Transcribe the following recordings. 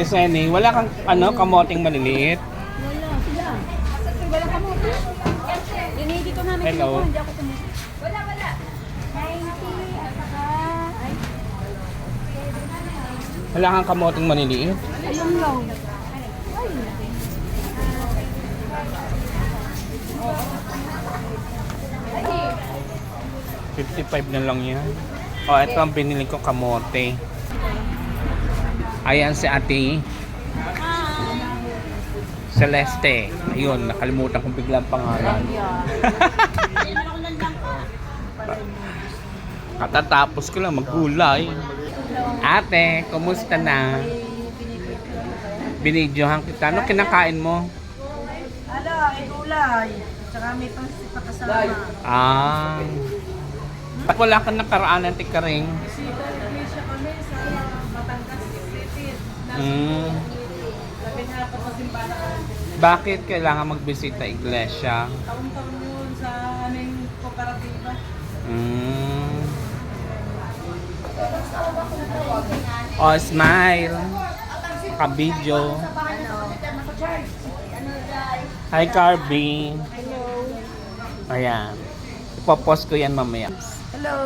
Senny, wala kang kamoting maliliit? Wala, sila. Wala kamote. Dito namin Hello. kinukuha, hindi ako kumuha. Wala. 90 at saka... Ay, Wala kang kamoting maliliit? ayun lang. Ay. 55 na lang yan. Oh, ito ang binili ko kamote. Ayan si ate Celeste. Ayun, nakalimutan kong biglang pangalan. Katatapos ko lang maggulay. Ate, kumusta na? Binidyohan kita. Ano kinakain mo? Gulay. Tsaka may pagkasama. Ah. Wala kang nakaraanan, tikaring. Bisita, iglesia kami sa Batangas City. Labing-apat na simbahan. Bakit kailangan magbisita iglesia? Taon-taon yun sa aming kooperatiba. Oh, smile. Kabidyo. Hi, Carby. Hello. Ayan. Ipopost ko yan mamaya. Hello.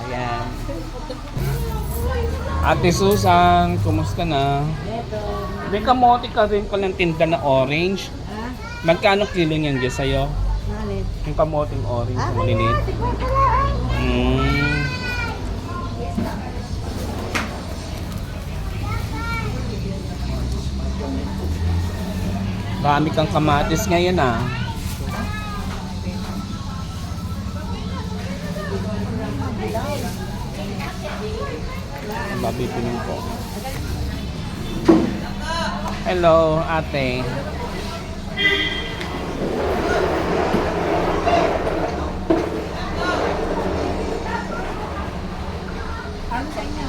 Ayan. Ate Susan, kumusta na? May kamote ka rin ko ng tinda na orange. Ha? Magkano kilo niyan dyan sa'yo? Nalit. Yung kamoting orange na maliliit. Marami kang kamatis ngayon ah. Babipinin ko. Hello, ate. Ano sa inyo?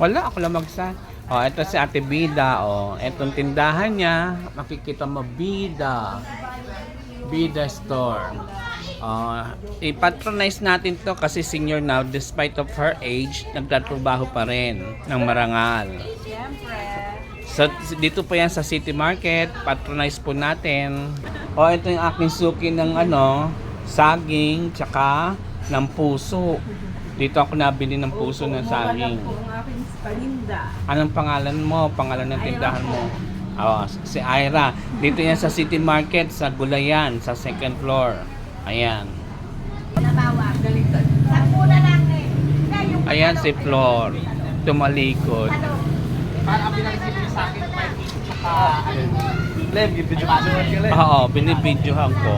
Wala, ako lang magsa. Oh, ito si Ate Bida, oh. Etong tindahan niya, makikita mo Bida. Bida Store. I-patronize natin to kasi senior now, despite of her age, nagtatrabaho pa rin ng marangal. Siyempre. So, dito po yan sa City Market, patronize po natin. Oh, ito yung aking suki ng saging, tsaka ng puso. Dito ako nabili ng puso ng saging. Ang aking paninda. Anong pangalan mo? Pangalan ng tindahan mo? Oh, si Ira. Dito yan sa City Market, sa Gulayan, sa second floor. Ayan. Nabawa. Galitan. Sakuna lang eh. Ayan si Flor. Tumalikod. Para pinag-isip niyo sa akin, may video ka. Lev, yung video ka sa Oo, binibidyohan ko.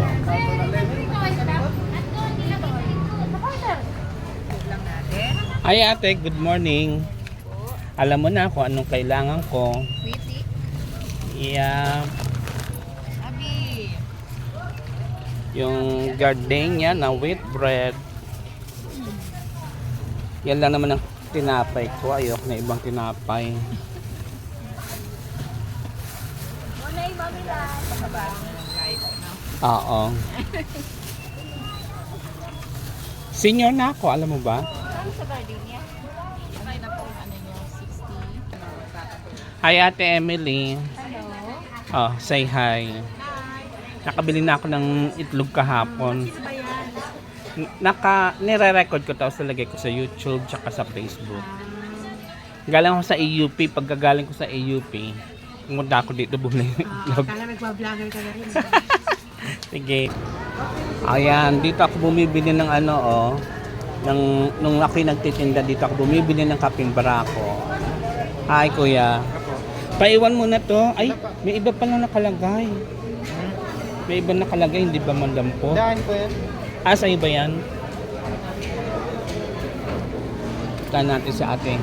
Ay ate, good morning. Alam mo na kung anong kailangan ko. Sweetie. Yeah. Abi. Yung gardenia na wheat bread. Yan lang naman ang tinapay ko. Ayok na ibang tinapay. Muna yung mami lang. Oo. Senior na ako, alam mo ba? Ano sa gardenia? Ano na po, ano nyo, 60? Hi Ate Emily. Hello. Oh, say hi. Nakabili na ako ng itlog kahapon. Nire-record ko tapos nilagay ko sa YouTube tsaka sa Facebook. Galing ako sa AUP, pagkagaling ko sa AUP, pumunta ako dito bumili ng itlog. Kala nagpa-vlogger ka na rin. Sige. Ayan, dito ako bumibili ng nung ako'y nagtitinda dito ako bumibili ng kaping barako. Hi kuya. Paiwan mo na to. Ay, may iba pa lang nakalagay. May iba nakalagay, hindi ba mandampo? Daan ko yan. Ah, sa'yo ba yan? Taan natin sa ate.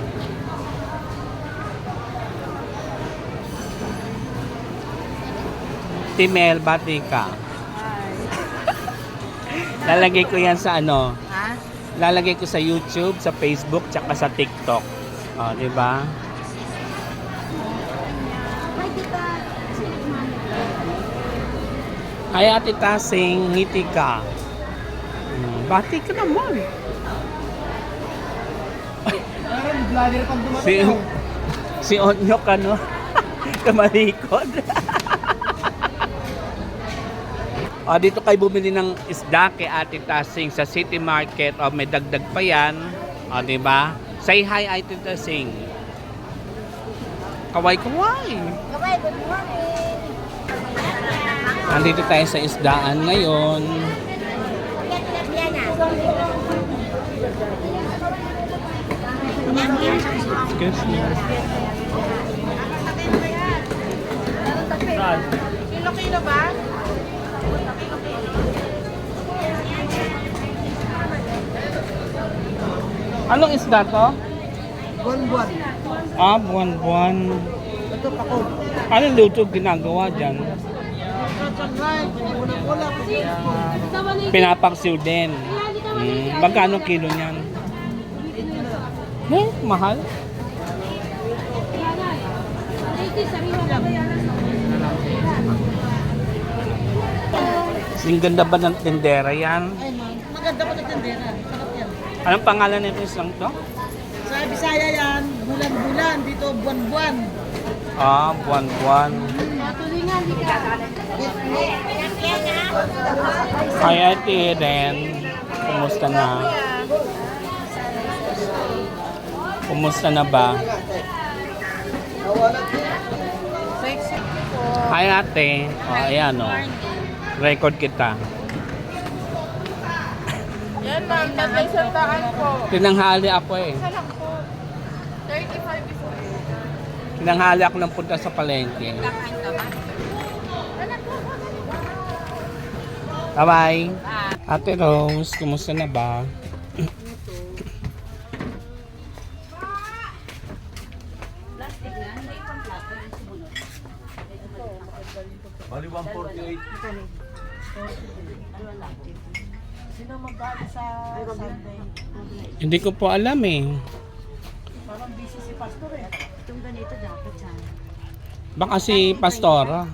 Timel, bati ka. Lalagay ko yan sa Ha? lalagay ko sa YouTube, sa Facebook, tsaka sa TikTok. O, di ba? Hi, tita. Ay, ate Tasing, ngiti ka. Bati ka naman. vlogger pang Si, dumating. si Onyok, ano? Kamalikod. Dito kayo bumili ng isda kay Ate Tasing sa City Market. May dagdag pa yan. Diba? Say hi, Ate Tasing. Kaway-kaway. Gabay, good morning. Nandito tayo sa isdaan ngayon. Excuse me. Kilo-kilo ba? Anong isda to? Buwan-buwan. Buwan-buwan. Ito pako. Anong luto ginagawa dyan? Pinapaksiw din. Magkano kilo niyan? Mahal. Ang ganda ba ng tindera yan? Ay, ma'am. Maganda po na tindera. Sarap yan. Anong pangalan nito isang to? Sa Bisaya yan, bulan-bulan. Dito, buwan-buwan. Buwan-buwan. Hi, Ate Eden. Kumusta na? Kumusta na ba? Hi, Ate. Ayan, record kita. Yan ma'am, tatay sa taan po. Tinanghali ako Isa lang po. 35 is Tinanghali ako ng punta sa palengke. kakain ka ba? Bye-bye. Ate Rose, kumusta na ba? Bali 148. Sino magkali sa Sunday? Hindi ko po alam eh. Parang busy si Pastor eh. Itong ganito dapat yan. Baka si Pastora.